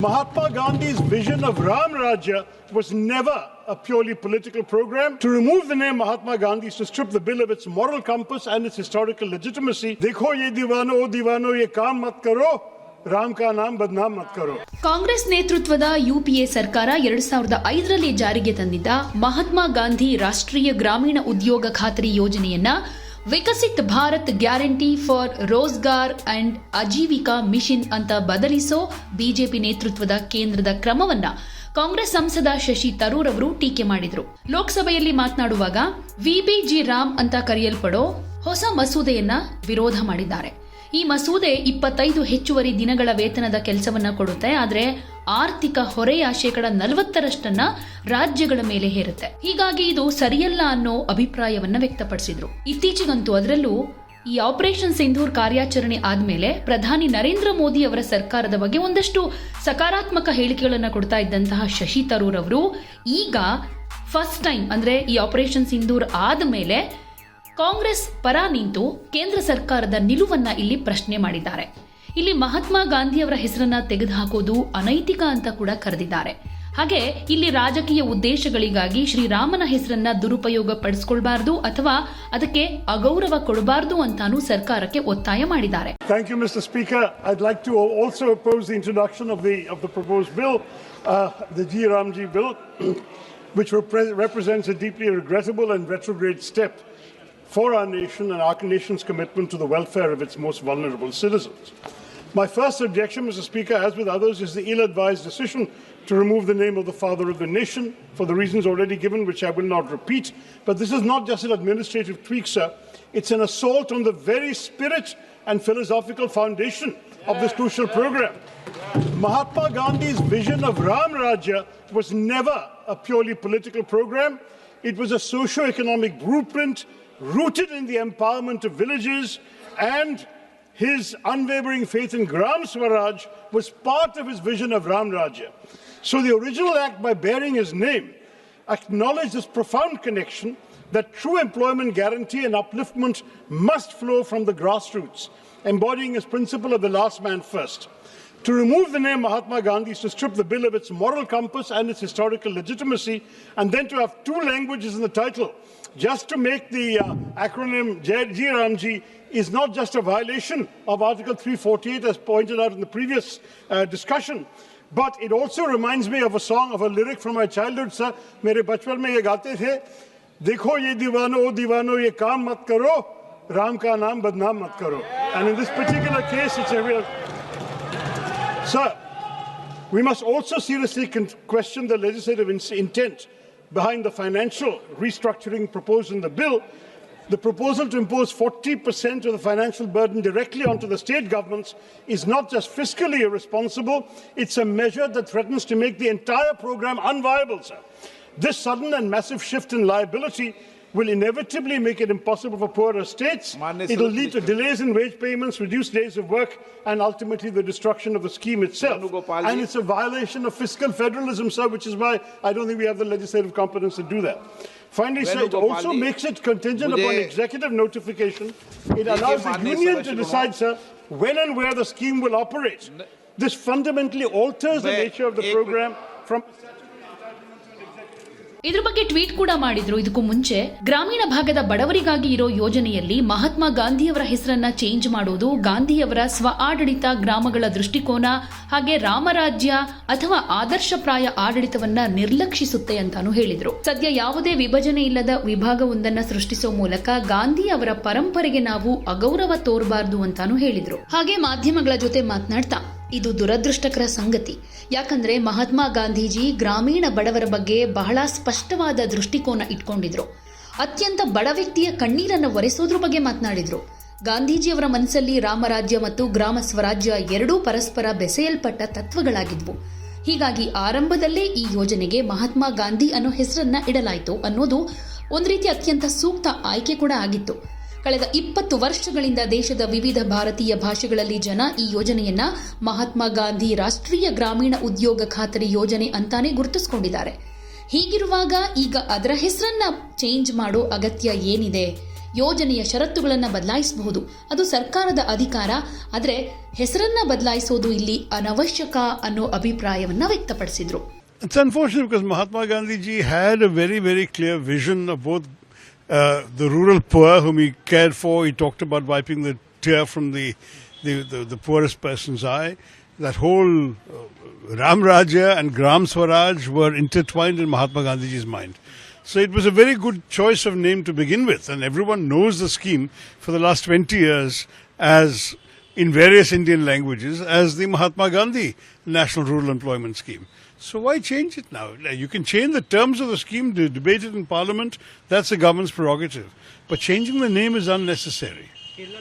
Mahatma Gandhi's vision of Ram Rajya was never a purely political program. To remove the name Mahatma Gandhi is to strip the bill of its moral compass and its historical legitimacy. देखो ये दीवानो ये काम मत करो, राम का नाम बदनाम मत करो. ಕಾಂಗ್ರೆಸ್ ನೇತೃತ್ವದ ಯುಪಿಎ ಸರ್ಕಾರ 2005ರಲ್ಲಿ ಜಾರಿಗೆ ತಂದಿದ್ದ ಮಹಾತ್ಮ ಗಾಂಧಿ ರಾಷ್ಟ್ರೀಯ ಗ್ರಾಮೀಣ ಉದ್ಯೋಗ ಖಾತರಿ ಯೋಜನೆಯನ್ನ Viksit Bharat guarantee for Rozgar and Ajeevika mission ಅಂತ ಬದಲಿಸೋ ಬಿಜೆಪಿ ನೇತೃತ್ವದ ಕೇಂದ್ರದ ಕ್ರಮವನ್ನ ಕಾಂಗ್ರೆಸ್ ಸಂಸದ ಶಶಿ ತರೂರ್ ಅವರು ಟೀಕೆ ಮಾಡಿದ್ರು. ಲೋಕಸಭೆಯಲ್ಲಿ ಮಾತನಾಡುವಾಗ ವಿಬಿಜಿ ರಾಮ್ ಅಂತ ಕರೆಯಲ್ಪಡೋ ಹೊಸ ಮಸೂದೆಯನ್ನ ವಿರೋಧ ಮಾಡಿದ್ದಾರೆ. ಈ ಮಸೂದೆ 25 ಹೆಚ್ಚುವರಿ ದಿನಗಳ ವೇತನದ ಕೆಲಸವನ್ನ ಕೊಡುತ್ತೆ, ಆದ್ರೆ ಆರ್ಥಿಕ ಹೊರೆಯ 40% ರಾಜ್ಯಗಳ ಮೇಲೆ ಹೇರುತ್ತೆ. ಹೀಗಾಗಿ ಇದು ಸರಿಯಲ್ಲ ಅನ್ನೋ ಅಭಿಪ್ರಾಯವನ್ನ ವ್ಯಕ್ತಪಡಿಸಿದ್ರು. ಇತ್ತೀಚೆಗಂತೂ ಅದರಲ್ಲೂ ಈ ಆಪರೇಷನ್ ಸಿಂಧೂರ್ ಕಾರ್ಯಾಚರಣೆ ಆದ್ಮೇಲೆ ಪ್ರಧಾನಿ ನರೇಂದ್ರ ಮೋದಿ ಅವರ ಸರ್ಕಾರದ ಬಗ್ಗೆ ಒಂದಷ್ಟು ಸಕಾರಾತ್ಮಕ ಹೇಳಿಕೆಗಳನ್ನ ಕೊಡ್ತಾ ಇದ್ದಂತಹ ಶಶಿ ತರೂರ್ ಅವರು ಈಗ ಫಸ್ಟ್ ಟೈಮ್ ಅಂದ್ರೆ ಈ ಆಪರೇಷನ್ ಸಿಂಧೂರ್ ಆದ್ಮೇಲೆ ಕಾಂಗ್ರೆಸ್ ಪರ ನಿಂತು ಕೇಂದ್ರ ಸರ್ಕಾರದ ನಿಲುವನ್ನ ಇಲ್ಲಿ ಪ್ರಶ್ನೆ ಮಾಡಿದ್ದಾರೆ. ಇಲ್ಲಿ ಮಹಾತ್ಮ ಗಾಂಧಿ ಅವರ ಹೆಸರನ್ನ ತೆಗೆದುಹಾಕೋದು ಅನೈತಿಕ ಅಂತ ಕೂಡ ಕರೆದಿದ್ದಾರೆ. ಹಾಗೆ ಇಲ್ಲಿ ರಾಜಕೀಯ ಉದ್ದೇಶಗಳಿಗಾಗಿ ಶ್ರೀರಾಮನ ಹೆಸರನ್ನ ದುರುಪಯೋಗ ಪಡಿಸಿಕೊಳ್ಳಬಾರದು ಅಥವಾ ಅದಕ್ಕೆ ಅಗೌರವ ಕೊಡಬಾರದು ಅಂತಾನೂ ಸರ್ಕಾರಕ್ಕೆ ಒತ್ತಾಯ ಮಾಡಿದ್ದಾರೆ. Thank you, Mr. Speaker. I'd like to also oppose the introduction of the proposed bill, the G. Ramji bill, which represents a deeply regrettable and retrograde step for our nation and our nation's commitment to the welfare of its most vulnerable citizens. My first objection, Mr. Speaker, as with others, is the ill-advised decision to remove the name of the father of the nation for the reasons already given, which I will not repeat. But this is not just an administrative tweak, sir. It's an assault on the very spirit and philosophical foundation of this crucial program. Mahatma Gandhi's vision of Ram Rajya was never a purely political program. It was a socio-economic blueprint rooted in the empowerment of villages, and his unwavering faith in Gram Swaraj was part of his vision of Ram Rajya. So the original act, by bearing his name, acknowledged this profound connection that true employment guarantee and upliftment must flow from the grassroots, embodying his principle of the last man first. To remove the name Mahatma Gandhi is to strip the bill of its moral compass and its historical legitimacy, and then to have two languages in the title, just to make the acronym G. Ramji, is not just a violation of Article 348 as pointed out in the previous discussion, but it also reminds me of a song, of a lyric from my childhood, sir. Mere bachpan mein ye gaate the, dekho ye divano ye kaam mat karo, Ram ka naam badnaam mat karo. And in this particular case, it's a real... Sir, we must also seriously question the legislative intent behind the financial restructuring proposed in the bill. The proposal to impose 40% of the financial burden directly onto the state governments is not just fiscally irresponsible, it's a measure that threatens to make the entire program unviable, sir. This sudden and massive shift in liability will inevitably make it impossible for poorer states. It will lead to delays in wage payments, reduced days of work, and ultimately the destruction of the scheme itself. And it's a violation of fiscal federalism, sir, which is why I don't think we have the legislative competence to do that. Finally, sir, it also makes it contingent upon executive notification. It allows the union to decide, sir, when and where the scheme will operate. This fundamentally alters the nature of the program from... ಇದ್ರ ಬಗ್ಗೆ tweet ಕೂಡ ಮಾಡಿದ್ರು. ಇದಕ್ಕೂ ಮುಂಚೆ ಗ್ರಾಮೀಣ ಭಾಗದ ಬಡವರಿಗಾಗಿ ಇರೋ ಯೋಜನೆಯಲ್ಲಿ ಮಹಾತ್ಮ ಗಾಂಧಿಯವರ ಹೆಸರನ್ನ ಚೇಂಜ್ ಮಾಡೋದು ಗಾಂಧಿಯವರ ಸ್ವ ಆಡಳಿತ, ಗ್ರಾಮಗಳ ದೃಷ್ಟಿಕೋನ ಹಾಗೆ ರಾಮರಾಜ್ಯ ಅಥವಾ ಆದರ್ಶಪ್ರಾಯ ಆಡಳಿತವನ್ನ ನಿರ್ಲಕ್ಷಿಸುತ್ತೆ ಅಂತಾನು ಹೇಳಿದ್ರು. ಸದ್ಯ ಯಾವುದೇ ವಿಭಜನೆ ಇಲ್ಲದ ವಿಭಾಗವೊಂದನ್ನ ಸೃಷ್ಟಿಸೋ ಮೂಲಕ ಗಾಂಧಿ ಅವರ ಪರಂಪರೆಗೆ ನಾವು ಅಗೌರವ ತೋರಬಾರದು ಅಂತಾನು ಹೇಳಿದ್ರು. ಹಾಗೆ ಮಾಧ್ಯಮಗಳ ಜೊತೆ ಮಾತನಾಡ್ತಾ ಇದು ದುರದೃಷ್ಟಕರ ಸಂಗತಿ. ಯಾಕಂದ್ರೆ ಮಹಾತ್ಮ ಗಾಂಧೀಜಿ ಗ್ರಾಮೀಣ ಬಡವರ ಬಗ್ಗೆ ಬಹಳ ಸ್ಪಷ್ಟವಾದ ದೃಷ್ಟಿಕೋನ ಇಟ್ಕೊಂಡಿದ್ರು. ಅತ್ಯಂತ ಬಡ ವ್ಯಕ್ತಿಯ ಕಣ್ಣೀರನ್ನು ಒರೆಸೋದ್ರ ಬಗ್ಗೆ ಮಾತನಾಡಿದ್ರು. ಗಾಂಧೀಜಿಯವರ ಮನಸ್ಸಲ್ಲಿ ರಾಮರಾಜ್ಯ ಮತ್ತು ಗ್ರಾಮ ಸ್ವರಾಜ್ಯ ಎರಡೂ ಪರಸ್ಪರ ಬೆಸೆಯಲ್ಪಟ್ಟ ತತ್ವಗಳಾಗಿದ್ವು. ಹೀಗಾಗಿ ಆರಂಭದಲ್ಲೇ ಈ ಯೋಜನೆಗೆ ಮಹಾತ್ಮ ಗಾಂಧಿ ಅನ್ನೋ ಹೆಸರನ್ನ ಇಡಲಾಯಿತು ಅನ್ನೋದು ಒಂದು ರೀತಿ ಅತ್ಯಂತ ಸೂಕ್ತ ಆಯ್ಕೆ ಕೂಡ ಆಗಿತ್ತು. ಕಳೆದ 20 ವರ್ಷಗಳಿಂದ ದೇಶದ ವಿವಿಧ ಭಾರತೀಯ ಭಾಷೆಗಳಲ್ಲಿ ಜನ ಈ ಯೋಜನೆಯನ್ನ ಮಹಾತ್ಮ ಗಾಂಧಿ ರಾಷ್ಟ್ರೀಯ ಗ್ರಾಮೀಣ ಉದ್ಯೋಗ ಖಾತರಿ ಯೋಜನೆ ಅಂತಾನೆ ಗುರುತಿಸಿಕೊಂಡಿದ್ದಾರೆ. ಹೀಗಿರುವಾಗ ಈಗ ಅದರ ಹೆಸರನ್ನ ಚೇಂಜ್ ಮಾಡೋ ಅಗತ್ಯ ಏನಿದೆ? ಯೋಜನೆಯ ಷರತ್ತುಗಳನ್ನು ಬದಲಾಯಿಸಬಹುದು, ಅದು ಸರ್ಕಾರದ ಅಧಿಕಾರ. ಆದರೆ ಹೆಸರನ್ನ ಬದಲಾಯಿಸೋದು ಇಲ್ಲಿ ಅನವಶ್ಯಕ ಅನ್ನೋ ಅಭಿಪ್ರಾಯವನ್ನ ವ್ಯಕ್ತಪಡಿಸಿದ್ರು. It's unfortunate because Mahatma Gandhi ji had a very, very clear vision of both the rural poor whom he cared for. He talked about wiping the tear from the poorest person's eye. That whole Ram Rajya and Gram Swaraj were intertwined in Mahatma Gandhiji's mind. So it was a very good choice of name to begin with, and everyone knows the scheme for the last 20 years as in various Indian languages as the Mahatma Gandhi National Rural Employment Scheme. So why change it now? You can change the terms of the scheme, debate it in Parliament, that's the government's prerogative. But changing the name is unnecessary.